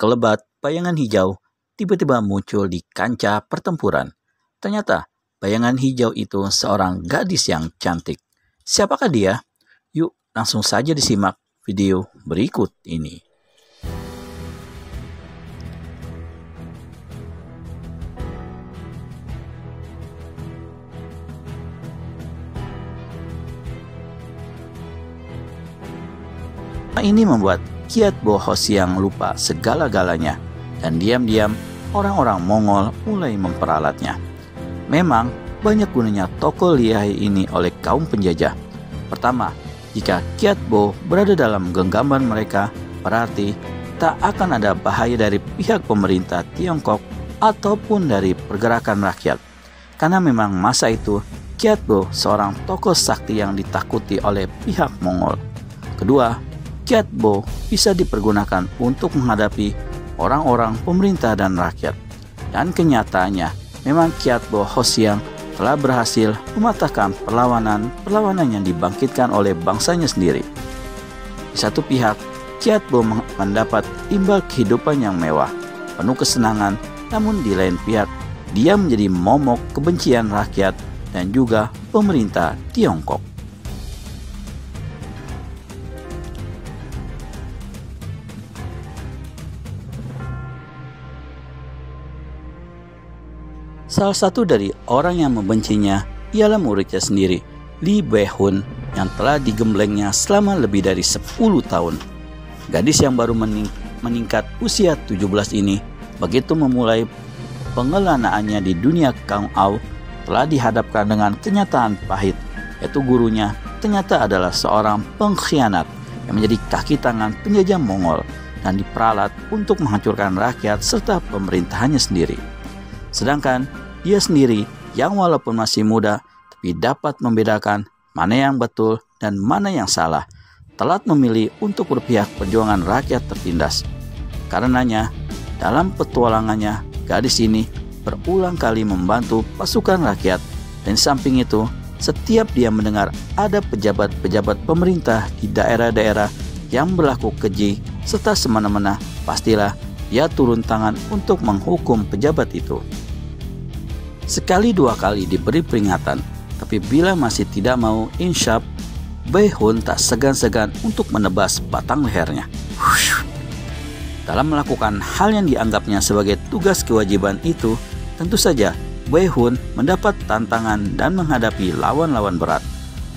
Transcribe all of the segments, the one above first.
sekelebat bayangan hijau tiba-tiba muncul di kancah pertempuran. Ternyata bayangan hijau itu seorang gadis yang cantik. Siapakah dia? Yuk langsung saja disimak video berikut ini. Ini membuat Kiat Bo Hosiang lupa segala-galanya, dan diam-diam orang-orang Mongol mulai memperalatnya. Memang banyak gunanya toko lihai ini oleh kaum penjajah. Pertama, jika Kiat Bo berada dalam genggaman mereka, berarti tak akan ada bahaya dari pihak pemerintah Tiongkok ataupun dari pergerakan rakyat. Karena memang masa itu Kiat Bo seorang tokoh sakti yang ditakuti oleh pihak Mongol. Kedua, Kiat Bo bisa dipergunakan untuk menghadapi orang-orang pemerintah dan rakyat. Dan kenyataannya, memang Kiat Bo Hosiang telah berhasil mematahkan perlawanan yang dibangkitkan oleh bangsanya sendiri. Di satu pihak, Kiat Bo mendapat imbal kehidupan yang mewah, penuh kesenangan, namun di lain pihak, dia menjadi momok kebencian rakyat dan juga pemerintah Tiongkok. Salah satu dari orang yang membencinya ialah muridnya sendiri, Li Beihun, yang telah digemblengnya selama lebih dari 10 tahun. Gadis yang baru meningkat usia 17 ini, begitu memulai pengelanaannya di dunia Kang Au, telah dihadapkan dengan kenyataan pahit, yaitu gurunya ternyata adalah seorang pengkhianat yang menjadi kaki tangan penjajah Mongol dan diperalat untuk menghancurkan rakyat serta pemerintahannya sendiri. Sedangkan dia sendiri yang walaupun masih muda tapi dapat membedakan mana yang betul dan mana yang salah, telat memilih untuk berpihak perjuangan rakyat tertindas. Karenanya, dalam petualangannya, gadis ini berulang kali membantu pasukan rakyat, dan di samping itu, setiap dia mendengar ada pejabat-pejabat pemerintah di daerah-daerah yang berlaku keji serta semena-mena, pastilah dia turun tangan untuk menghukum pejabat itu. Sekali dua kali diberi peringatan, tapi bila masih tidak mau insyaf, Beihun tak segan-segan untuk menebas batang lehernya. Dalam melakukan hal yang dianggapnya sebagai tugas kewajiban itu, tentu saja Beihun mendapat tantangan dan menghadapi lawan-lawan berat.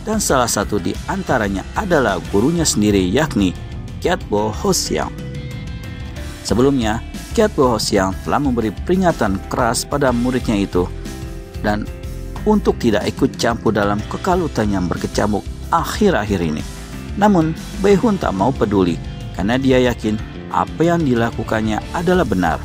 Dan salah satu di antaranya adalah gurunya sendiri, yakni Kiat Bo Hosiang. Sebelumnya, Kiat Bo Hosiang telah memberi peringatan keras pada muridnya itu, dan untuk tidak ikut campur dalam kekalutan yang berkecamuk akhir-akhir ini. Namun, Beihun tak mau peduli, karena dia yakin apa yang dilakukannya adalah benar.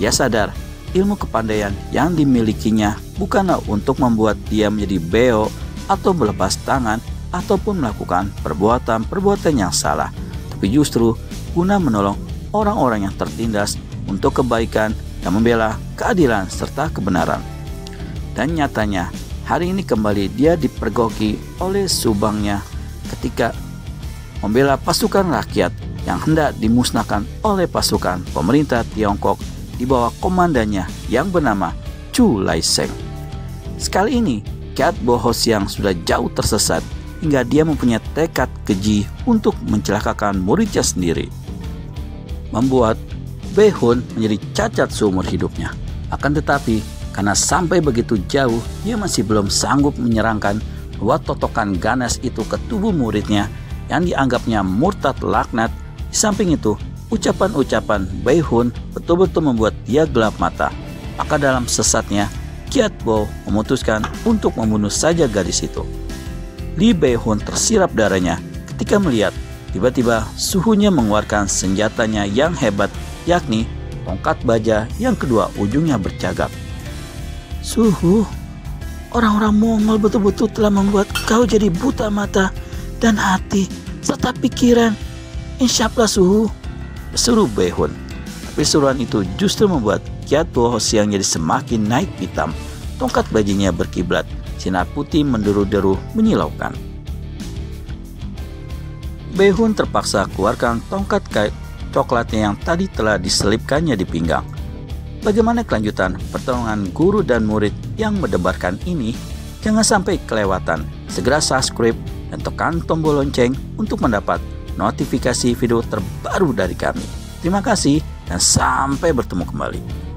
Dia sadar ilmu kepandaian yang dimilikinya bukanlah untuk membuat dia menjadi beo atau berlepas tangan ataupun melakukan perbuatan-perbuatan yang salah, tapi justru guna menolong orang-orang yang tertindas untuk kebaikan dan membela keadilan serta kebenaran. Dan nyatanya, hari ini kembali dia dipergoki oleh subangnya ketika membela pasukan rakyat yang hendak dimusnahkan oleh pasukan pemerintah Tiongkok di bawah komandannya yang bernama Chu Laiseng. Sekali ini, Kiat Bo Hosiang sudah jauh tersesat hingga dia mempunyai tekad keji untuk mencelakakan muridnya sendiri, membuat Beihun menjadi cacat seumur hidupnya. Akan tetapi, karena sampai begitu jauh, dia masih belum sanggup menyerangkan dua totokan ganas itu ke tubuh muridnya yang dianggapnya murtad laknat. Di samping itu, ucapan-ucapan Beihun betul-betul membuat dia gelap mata. Maka dalam sesatnya, Kiat Bo memutuskan untuk membunuh saja gadis itu. Li Beihun tersirap darahnya ketika melihat tiba-tiba suhunya mengeluarkan senjatanya yang hebat, yakni tongkat baja yang kedua ujungnya bercagak. Suhu, orang-orang Mongol betul-betul telah membuat kau jadi buta mata dan hati serta pikiran. Insyaflah Suhu, seru Beihun. Tapi seruan itu justru membuat Kiat Bo Hosiang jadi semakin naik hitam. Tongkat bajunya berkiblat, sinar putih menderu-deru menyilaukan. Beihun terpaksa keluarkan tongkat coklatnya yang tadi telah diselipkannya di pinggang. Bagaimana kelanjutan pertolongan guru dan murid yang mendebarkan ini? Jangan sampai kelewatan. Segera subscribe dan tekan tombol lonceng untuk mendapat notifikasi video terbaru dari kami. Terima kasih dan sampai bertemu kembali.